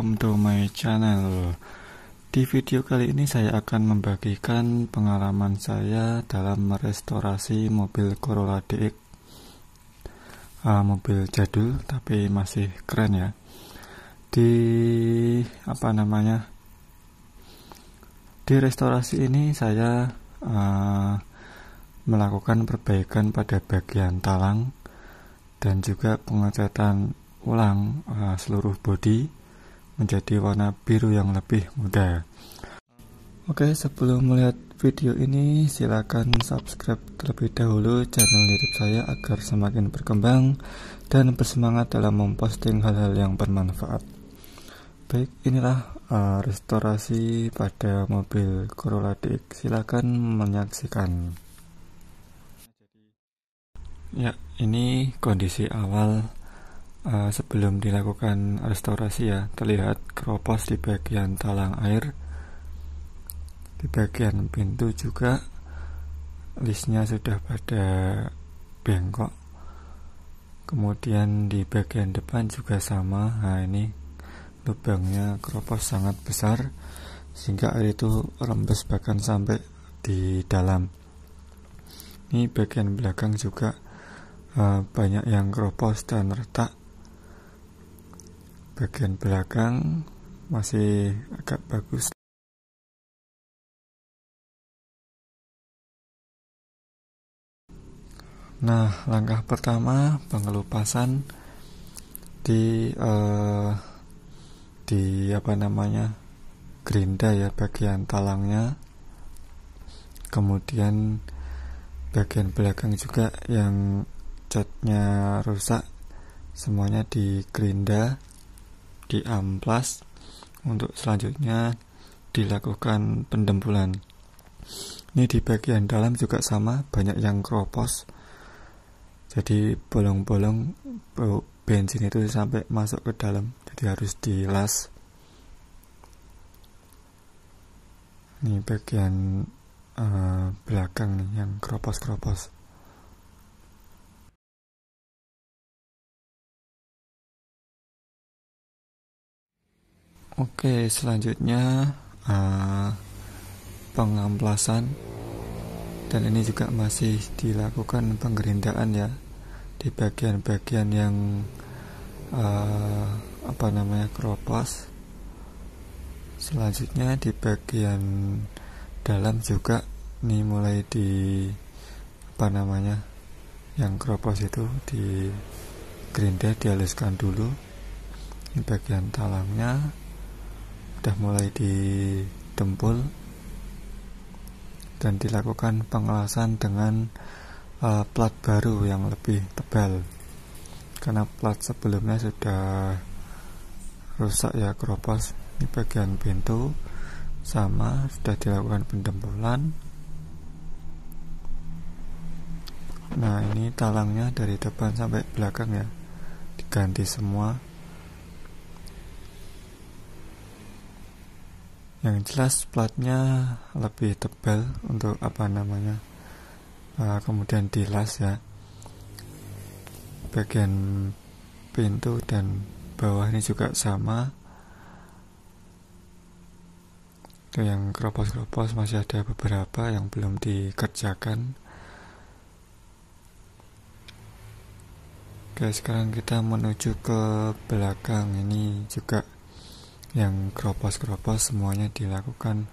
welcome to my channel. Di video kali ini saya akan membagikan pengalaman saya dalam merestorasi mobil Corolla DX, mobil jadul tapi masih keren ya. Di restorasi ini saya melakukan perbaikan pada bagian talang dan juga pengecatan ulang seluruh bodi menjadi warna biru yang lebih muda. Oke, sebelum melihat video ini silakan subscribe terlebih dahulu channel YouTube saya agar semakin berkembang dan bersemangat dalam memposting hal-hal yang bermanfaat. Baik, inilah restorasi pada mobil Corolla DX. Silakan menyaksikan. Ya, ini kondisi awal sebelum dilakukan restorasi ya. Terlihat keropos di bagian talang air, di bagian pintu juga listnya sudah pada bengkok, kemudian di bagian depan juga sama. Nah, ini lubangnya keropos sangat besar sehingga air itu rembes bahkan sampai di dalam. Ini bagian belakang juga banyak yang keropos dan retak. Bagian belakang masih agak bagus. Nah, langkah pertama pengelupasan di gerinda ya, bagian talangnya. Kemudian bagian belakang juga yang catnya rusak semuanya di gerinda, di amplas. Untuk selanjutnya dilakukan pendempulan. Ini di bagian dalam juga sama, banyak yang keropos, jadi bolong-bolong bau bensin itu sampai masuk ke dalam, jadi harus dilas. Ini bagian belakang nih yang keropos-keropos. Oke, selanjutnya pengamplasan, dan ini juga masih dilakukan penggerindaan ya di bagian-bagian yang keropos. Selanjutnya di bagian dalam juga ini mulai di yang keropos itu di gerinda dihaluskan dulu. Ini bagian talangnya sudah mulai didempul dan dilakukan pengelasan dengan plat baru yang lebih tebal, karena plat sebelumnya sudah rusak ya, keropos. Ini bagian pintu sama, sudah dilakukan pendempulan. Nah, ini talangnya dari depan sampai belakang ya, diganti semua. Yang jelas platnya lebih tebal untuk kemudian dilas ya. Bagian pintu dan bawah ini juga sama. Itu yang keropos-keropos masih ada beberapa yang belum dikerjakan. Oke, sekarang kita menuju ke belakang. Ini juga yang keropos-keropos semuanya dilakukan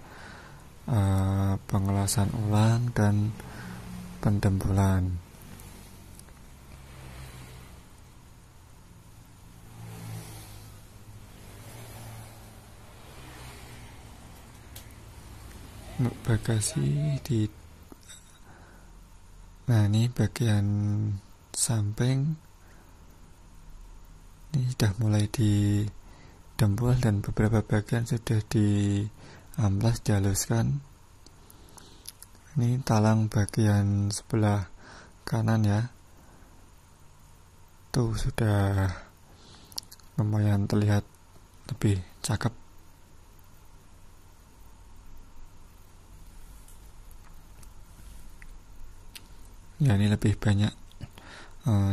pengelasan ulang dan pendempulan. Untuk bagasi ini bagian samping ini sudah mulai didempul dan beberapa bagian sudah diamplas, dihaluskan. Ini talang bagian sebelah kanan ya, tuh sudah lumayan terlihat lebih cakep. Ya, ini lebih banyak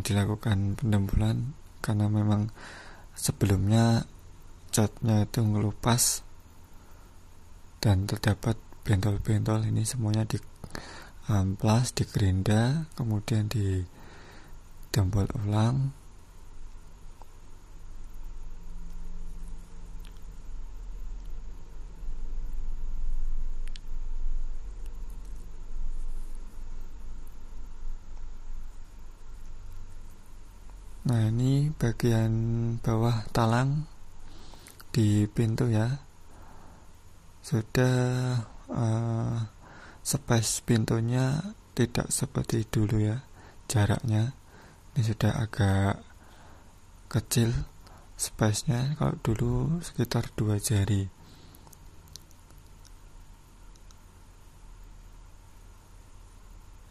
dilakukan pendempulan karena memang sebelumnya catnya itu ngelupas dan terdapat bentol-bentol. Ini semuanya di amplas, digerinda, kemudian didempol ulang. Nah, ini bagian bawah talang di pintu ya, sudah space pintunya tidak seperti dulu ya, jaraknya ini sudah agak kecil space-nya. Kalau dulu sekitar 2 jari.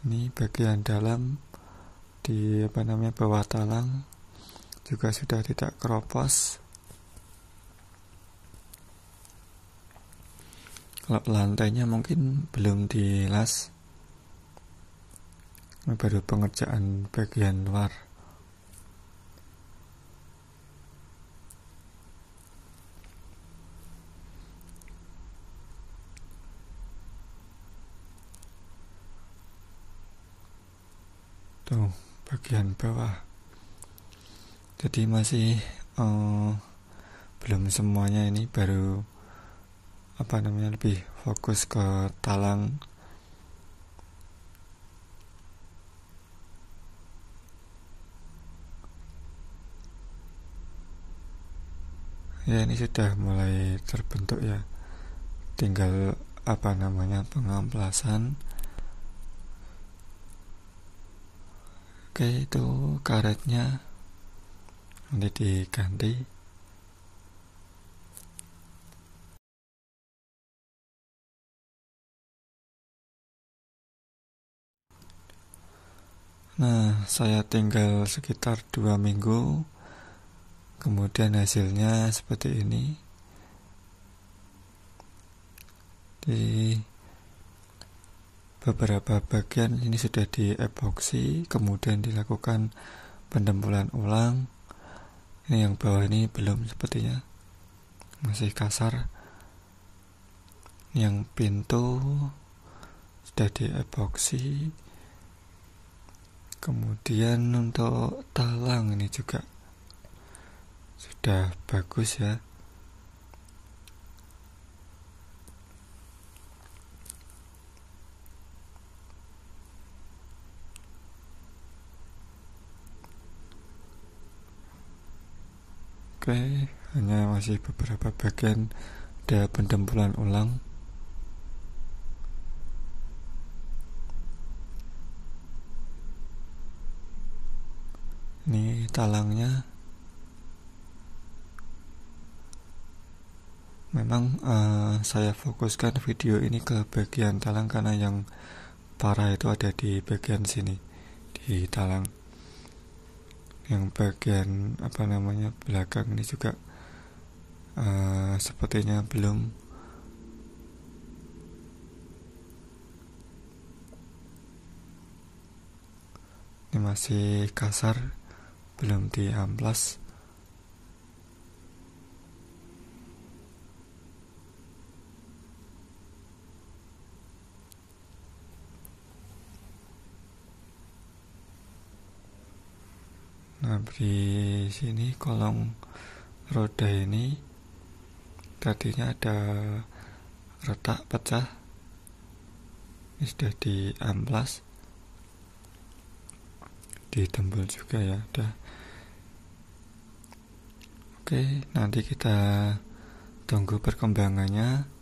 Ini bagian dalam di bawah talang juga sudah tidak keropos. Kalau lantainya mungkin belum dilas, ini baru pengerjaan bagian luar. Tuh bagian bawah, jadi masih belum semuanya. Ini baru lebih fokus ke talang. Ya, ini sudah mulai terbentuk ya, tinggal pengamplasan. Oke, itu karetnya nanti diganti. Nah, saya tinggal sekitar 2 minggu, kemudian hasilnya seperti ini. Di beberapa bagian ini sudah diepoksi, kemudian dilakukan pendempelan ulang. Ini yang bawah ini belum, sepertinya masih kasar. Yang pintu sudah diepoksi. Kemudian untuk talang ini juga sudah bagus ya. Oke, hanya masih beberapa bagian ada pendempelan ulang. Ini talangnya. Memang saya fokuskan video ini ke bagian talang karena yang parah itu ada di bagian sini, di talang. Yang bagian belakang ini juga sepertinya belum. Ini masih kasar, belum diamplas. Nah, di sini kolong roda ini tadinya ada retak pecah, ini sudah diamplas, ditembel juga ya, udah. Oke, nanti kita tunggu perkembangannya.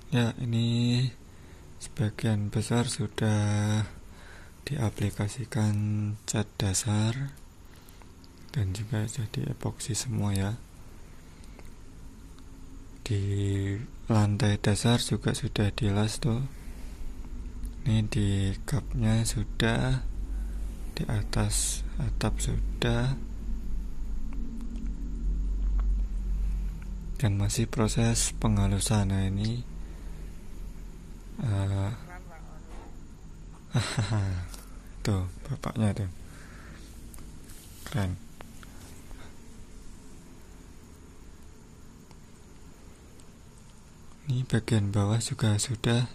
Ya, ini sebagian besar sudah diaplikasikan cat dasar dan juga jadi epoksi semua ya. di lantai dasar juga sudah dilas tuh. Ini di cupnya sudah, di atas atap sudah, dan masih proses penghalusan. Nah ini tuh bapaknya tuh keren. Ini bagian bawah juga sudah,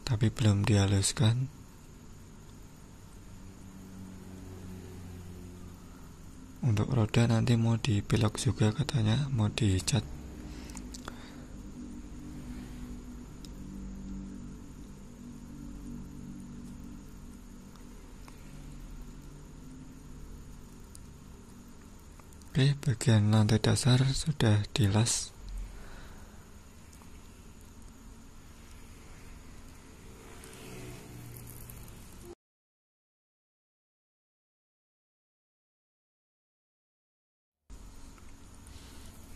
tapi belum dihaluskan. Untuk roda nanti mau dipilok juga katanya, mau dicat. Oke, bagian lantai dasar sudah dilas.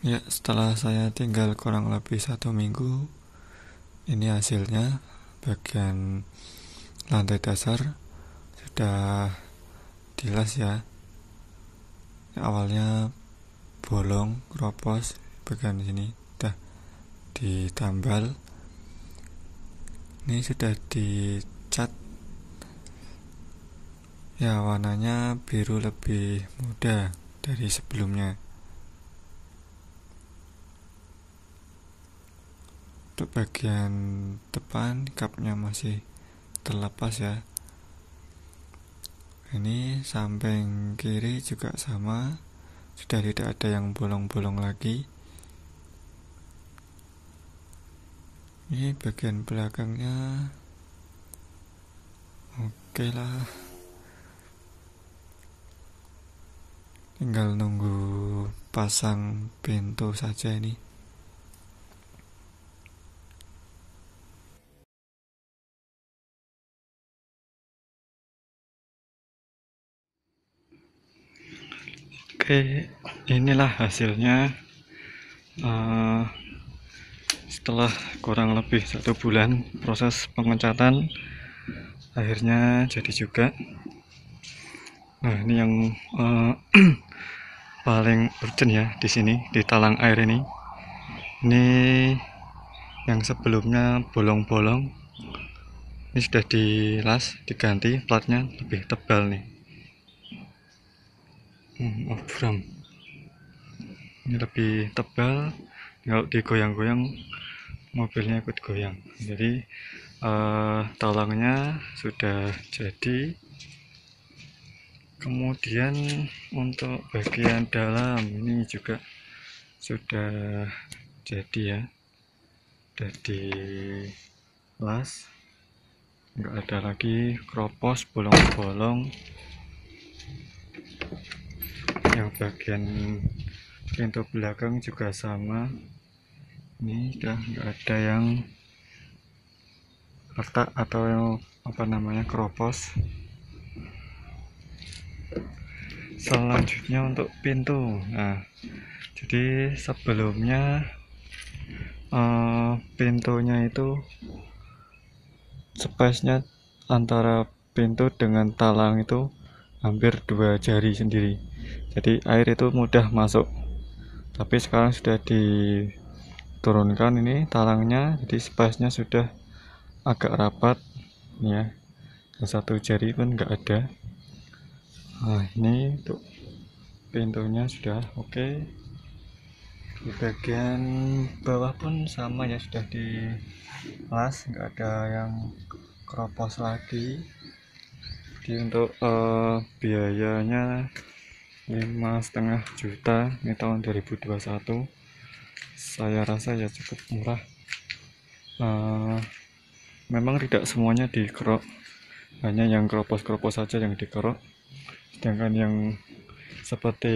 Ya, setelah saya tinggal kurang lebih 1 minggu, ini hasilnya. Bagian lantai dasar sudah dilas ya. Awalnya bolong, keropos, bagian sini udah ditambal. Ini sudah dicat. Ya, warnanya biru lebih muda dari sebelumnya. Untuk bagian depan cupnya masih terlepas ya. Ini samping kiri juga sama, sudah tidak ada yang bolong-bolong lagi. Ini bagian belakangnya oke lah, tinggal nunggu pasang pintu saja ini. Oke, inilah hasilnya setelah kurang lebih 1 bulan proses pengecatan, akhirnya jadi juga. Nah, ini yang paling urgent ya di sini, di talang air ini. Ini yang sebelumnya bolong-bolong, ini sudah dilas, diganti platnya lebih tebal nih. Buram. Ini lebih tebal, kalau digoyang-goyang mobilnya ikut goyang. Jadi talangnya sudah jadi. Kemudian untuk bagian dalam ini juga sudah jadi ya, sudah dilas, nggak ada lagi keropos, bolong-bolong. Yang bagian pintu belakang juga sama, ini udah nggak ada yang retak atau yang keropos. Selanjutnya untuk pintu. Nah, jadi sebelumnya pintunya itu space-nya antara pintu dengan talang itu hampir 2 jari sendiri, jadi air itu mudah masuk. Tapi sekarang sudah diturunkan ini talangnya, jadi space-nya sudah agak rapat ya, 1 jari pun nggak ada. Nah, ini untuk pintunya sudah oke. Di bagian bawah pun sama ya, sudah dilas, nggak ada yang keropos lagi. Jadi untuk biayanya 5,5 juta, ini tahun 2021, saya rasa ya cukup murah. Memang tidak semuanya dikerok, hanya yang keropos-keropos saja yang dikerok, sedangkan yang seperti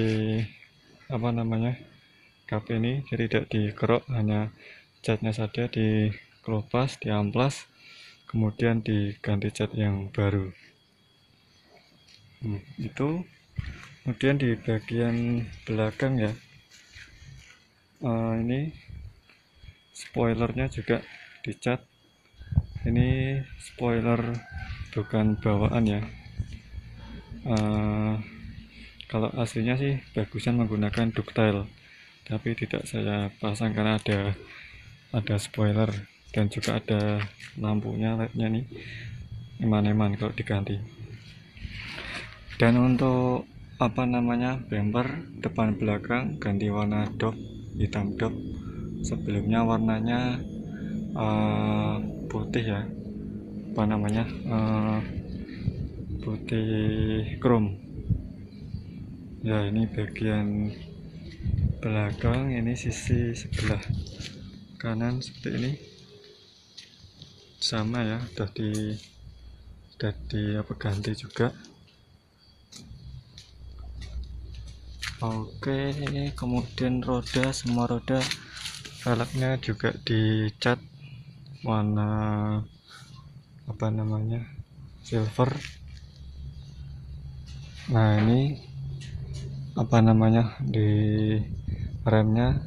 kap ini jadi tidak dikerok, hanya catnya saja dikelupas, diamplas, kemudian diganti cat yang baru. Itu kemudian di bagian belakang ya, Ini spoilernya juga dicat. Ini spoiler bukan bawaan ya. Kalau aslinya sih bagusan menggunakan ductile, tapi tidak saya pasang karena ada spoiler dan juga ada lampunya, LED-nya nih eman-eman kalau diganti. Dan untuk bumper depan belakang ganti warna dop, hitam dop. Sebelumnya warnanya putih ya, putih chrome ya. Ini bagian belakang, ini sisi sebelah kanan seperti ini sama ya, udah ganti juga. Oke, kemudian semua roda velgnya juga dicat warna silver. Nah, ini di remnya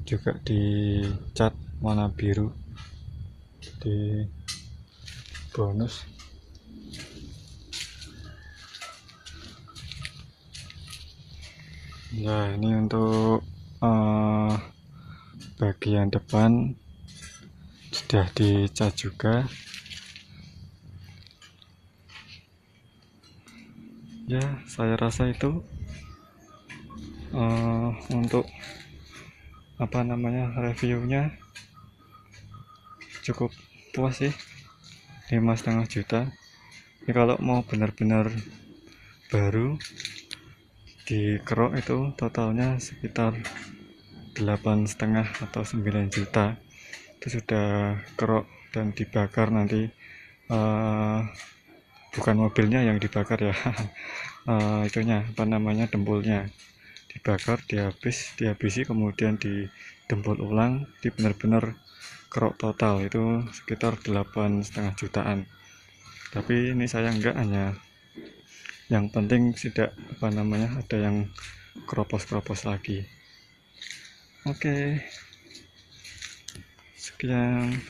juga dicat warna biru di bonus. Ya, ini untuk bagian depan sudah dicat juga ya. Saya rasa itu untuk reviewnya cukup puas sih, 5,5 juta. Ini kalau mau benar-benar baru dikerok itu totalnya sekitar 8,5 atau 9 juta. Itu sudah kerok dan dibakar nanti, bukan mobilnya yang dibakar ya. Dempulnya dibakar, dihabisi, kemudian didempul ulang, benar-benar kerok total itu sekitar 8,5 jutaan. Tapi ini saya enggak, hanya yang penting tidak ada yang keropos lagi. Oke, sekian.